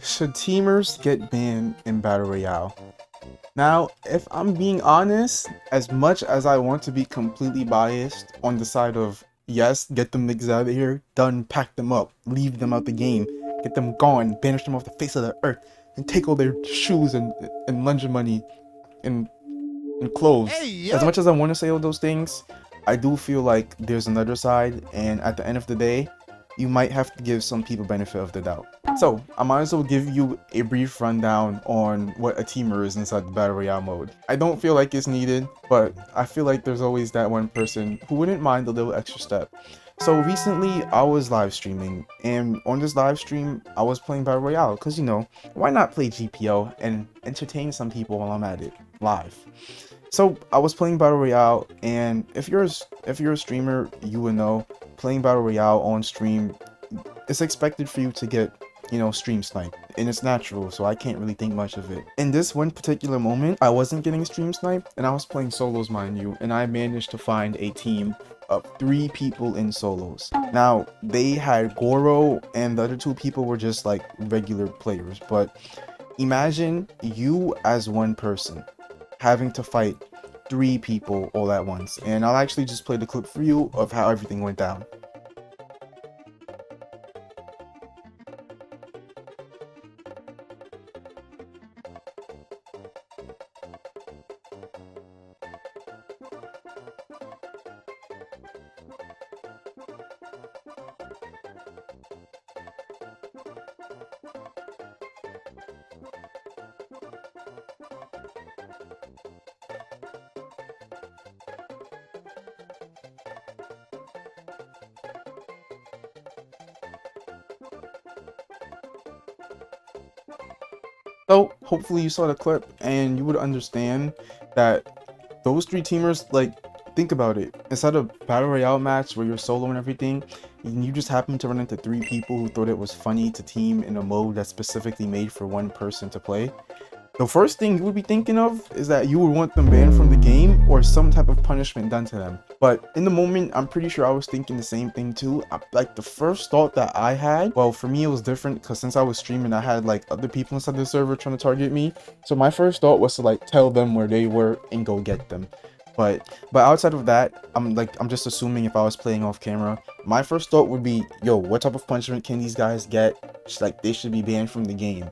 Should teamers get banned in Battle Royale? Now, if I'm being honest, as much as I want to be completely biased on the side of yes, get them niggas out of here, done, pack them up, leave them out the game, get them gone, banish them off the face of the earth, and take all their shoes and lunch money and clothes. Hey, As yo! much as I want to say all those things, I do feel like there's another side, and at the end of the day, you might have to give some people benefit of the doubt. So, I might as well give you a brief rundown on what a teamer is inside the Battle Royale mode. I don't feel like it's needed, but I feel like there's always that one person who wouldn't mind a little extra step. So recently, I was live streaming, and on this live stream, I was playing Battle Royale, because why not play GPO and entertain some people while I'm at it, live. So I was playing Battle Royale, and if you're a streamer, you would know playing Battle Royale on stream, it's expected for you to get, stream sniped, and it's natural, so I can't really think much of it. In this one particular moment, I wasn't getting stream sniped, and I was playing solos, mind you, and I managed to find a team of 3 people in solos. Now, they had Goro, and the other 2 people were just like regular players, but imagine you as one person having to fight 3 people all at once. And I'll actually just play the clip for you of how everything went down. So hopefully you saw the clip and you would understand that those 3 teamers, like, think about it. Instead of battle royale match where you're solo and everything, and you just happen to run into 3 people who thought it was funny to team in a mode that's specifically made for one person to play. The first thing you would be thinking of is that you would want them banned from the game or some type of punishment done to them. But in the moment, I'm pretty sure I was thinking the same thing too. Like, the first thought that I had, well, for me it was different because since I was streaming, I had like other people inside the server trying to target me. So my first thought was to like tell them where they were and go get them. But outside of that, I'm just assuming if I was playing off camera, my first thought would be, yo, what type of punishment can these guys get? Just like, they should be banned from the game.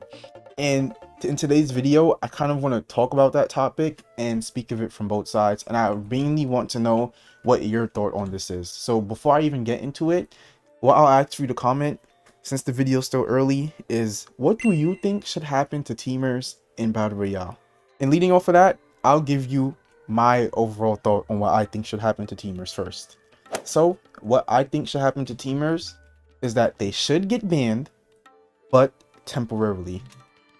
And in today's video, I kind of want to talk about that topic and speak of it from both sides, and I really want to know what your thought on this is. So before I even get into it, what I'll ask for you to comment, since the video is still early, is what do you think should happen to teamers in Battle Royale? And leading off of that, I'll give you my overall thought on what I think should happen to teamers first. So what I think should happen to teamers is that they should get banned, but temporarily.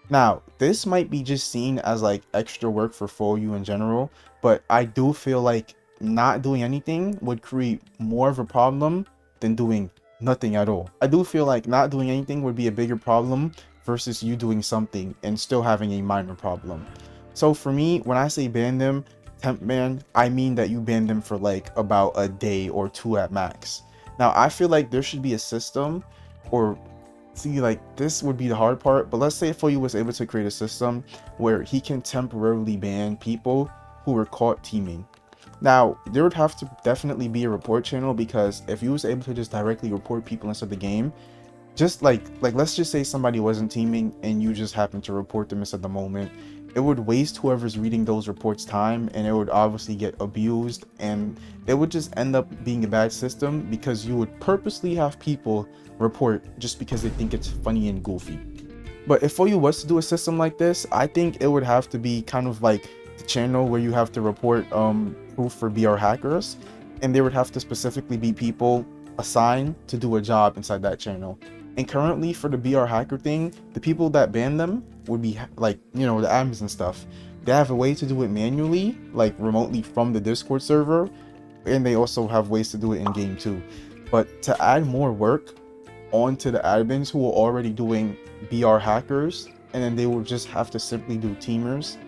Now, this might be just seen as like extra work for FOU in general, but I do feel like not doing anything would create more of a problem than doing nothing at all. I do feel like not doing anything would be a bigger problem versus you doing something and still having a minor problem. So for me, when I say ban them, temp ban, I mean that you ban them for like about a day or 2 at max. Now, I feel like there should be a system, or see, like, this would be the hard part, but let's say FOU was able to create a system where he can temporarily ban people who were caught teaming. Now, there would have to definitely be a report channel, because if you was able to just directly report people inside the game, just like let's just say somebody wasn't teaming and you just happen to report them at the moment, it would waste whoever's reading those reports time, and it would obviously get abused, and it would just end up being a bad system because you would purposely have people report just because they think it's funny and goofy. But if FOU was to do a system like this, I think it would have to be kind of like the channel where you have to report proof for BR hackers, and there would have to specifically be people assigned to do a job inside that channel. And currently for the BR hacker thing, the people that ban them would be like, the admins and stuff. They have a way to do it manually, like remotely from the Discord server, and they also have ways to do it in game too. But to add more work onto the admins who are already doing BR hackers, and then they will just have to simply do teamers,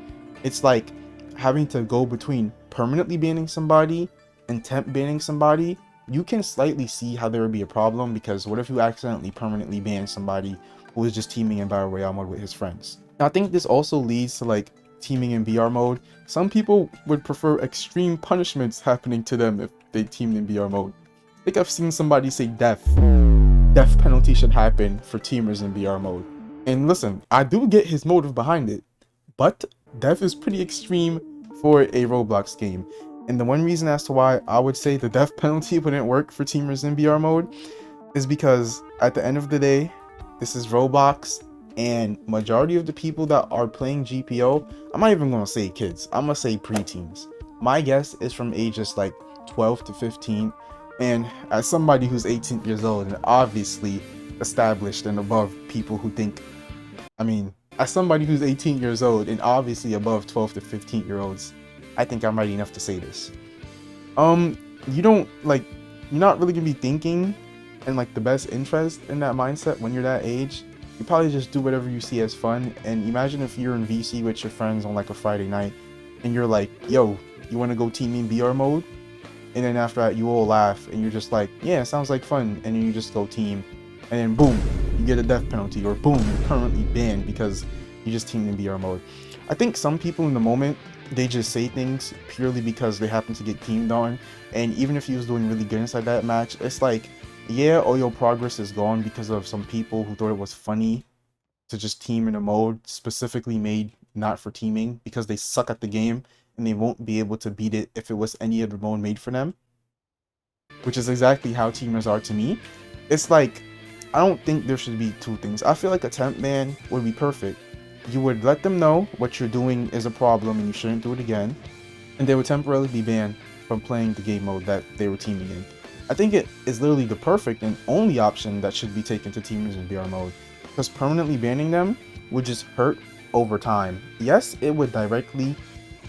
it's like having to go between permanently banning somebody and temp banning somebody. You can slightly see how there would be a problem, because what if you accidentally permanently ban somebody who is just teaming in Battle Royale mode with his friends. Now, I think this also leads to like teaming in BR mode. Some people would prefer extreme punishments happening to them if they teamed in BR mode. I think I've seen somebody say death. Death penalty should happen for teamers in BR mode. And listen, I do get his motive behind it, but death is pretty extreme for a Roblox game. And the one reason as to why I would say the death penalty wouldn't work for teamers in BR mode is because at the end of the day, this is Roblox, and majority of the people that are playing GPO, I'm not even gonna say kids, I'm gonna say preteens. My guess is from ages like 12 to 15, and as somebody who's 18 years old and obviously established and above people who think, as somebody who's 18 years old and obviously above 12 to 15 year olds, I think I'm ready enough to say this. You're not really gonna be thinking in like the best interest in that mindset when you're that age. You probably just do whatever you see as fun. And imagine if you're in VC with your friends on like a Friday night and you're like, yo, you want to go team in BR mode? And then after that you all laugh and you're just like, yeah, sounds like fun. And then you just go team, and then boom, you get a death penalty, or boom, you're permanently banned because you just teamed in BR mode. I think some people in the moment, they just say things purely because they happen to get teamed on. And even if you was doing really good inside that match, it's like, yeah, all your progress is gone because of some people who thought it was funny to just team in a mode specifically made not for teaming, because they suck at the game and they won't be able to beat it if it was any other mode made for them, which is exactly how teamers are to me. It's like, I don't think there should be two things. I feel like a temp ban would be perfect. You would let them know what you're doing is a problem and you shouldn't do it again, and they would temporarily be banned from playing the game mode that they were teaming in. I think it is literally the perfect and only option that should be taken to teamers in BR mode, because permanently banning them would just hurt over time. Yes, it would directly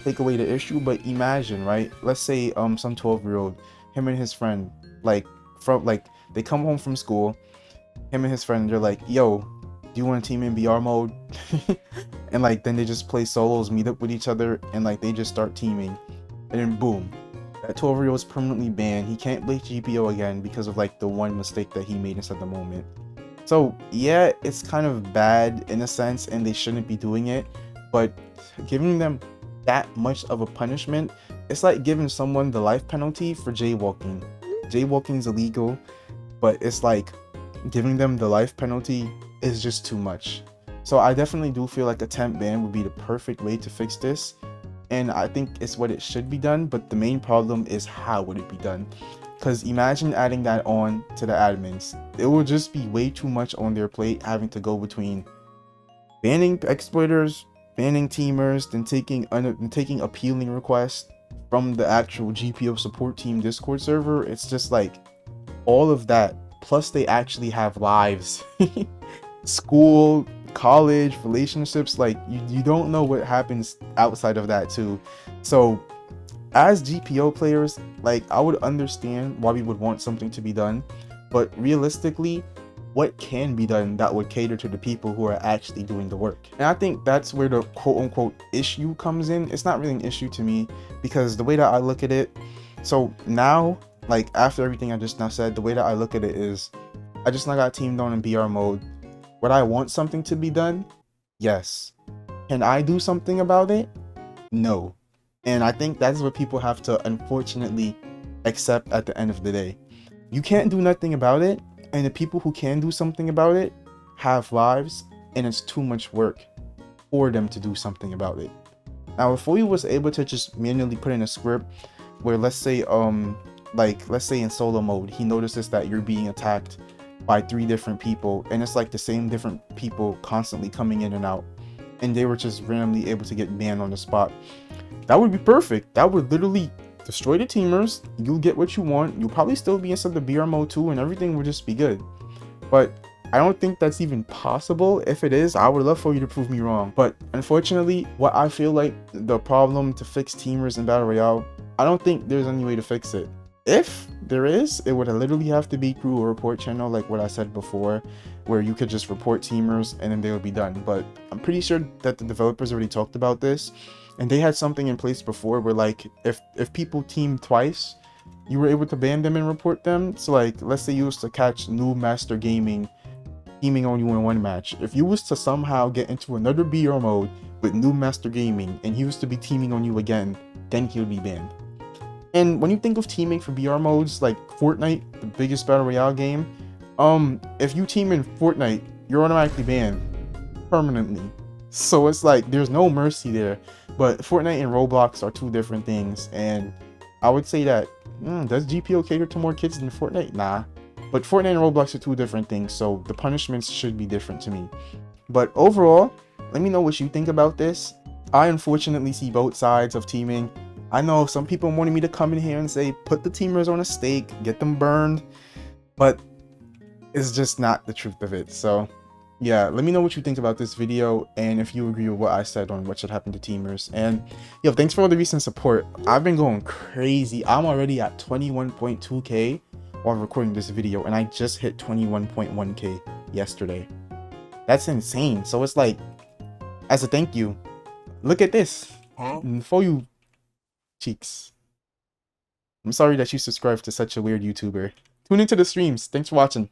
take away the issue, but imagine, right? Let's say some 12-year-old, him and his friend, they come home from school, him and his friend, they're like, yo, do you want to team in BR mode? And like then they just play solos, meet up with each other, and like they just start teaming, and then boom, that 12-year-old is permanently banned. He can't play GPO again because of like the one mistake that he made inside the moment. So yeah, it's kind of bad in a sense and they shouldn't be doing it, but giving them that much of a punishment, it's like giving someone the life penalty for jaywalking. Jaywalking is illegal, but it's like giving them the life penalty is just too much. So I definitely do feel like a temp ban would be the perfect way to fix this. And I think it's what it should be done, but the main problem is how would it be done? Because imagine adding that on to the admins. It will just be way too much on their plate, having to go between banning exploiters, banning teamers, then taking appealing requests from the actual GPO support team Discord server. It's just like all of that. Plus they actually have lives. School, college, relationships, like you don't know what happens outside of that too. So as GPO players, like I would understand why we would want something to be done, but realistically, what can be done that would cater to the people who are actually doing the work? And I think that's where the quote-unquote issue comes in. It's not really an issue to me, because the way that I look at it, so now, like after everything I just now said, the way that I look at it is, I just now got teamed on in BR mode. Would I want something to be done? Yes. Can I do something about it? No. And I think that's what people have to unfortunately accept at the end of the day. You can't do nothing about it, and the people who can do something about it have lives, and it's too much work for them to do something about it. Now, if we was able to just manually put in a script where, let's say in solo mode, he notices that you're being attacked by 3 different people, and it's like the same different people constantly coming in and out, and they were just randomly able to get banned on the spot. That would be perfect. That would literally destroy the teamers. You'll get what you want. You'll probably still be inside the BR mode too, and everything would just be good. But I don't think that's even possible. If it is, I would love for you to prove me wrong. But unfortunately, what I feel like the problem to fix teamers in Battle Royale, I don't think there's any way to fix it. If there is, it would literally have to be through a report channel, like what I said before, where you could just report teamers and then they would be done. But I'm pretty sure that the developers already talked about this, and they had something in place before where like if people team twice, you were able to ban them and report them. So like let's say you used to catch Noob Master Gaming teaming on you in one match. If you was to somehow get into another BR mode with Noob Master Gaming and he was to be teaming on you again, then he would be banned. And when you think of teaming for BR modes like Fortnite, the biggest battle royale game, if you team in Fortnite, you're automatically banned permanently. So it's like there's no mercy there. But Fortnite and Roblox are two different things, and I would say that does GPO cater to more kids than Fortnite? Nah. But Fortnite and Roblox are two different things, so the punishments should be different to me. But overall, let me know what you think about this. I unfortunately see both sides of teaming. I know some people wanted me to come in here and say, put the teamers on a stake, get them burned, but it's just not the truth of it. So yeah, let me know what you think about this video and if you agree with what I said on what should happen to teamers. And yo, thanks for all the recent support. I've been going crazy. I'm already at 21.2k while recording this video, and I just hit 21.1k yesterday. That's insane. So it's like, as a thank you, look at this. For you cheeks. I'm sorry that you subscribed to such a weird YouTuber. Tune into the streams. Thanks for watching.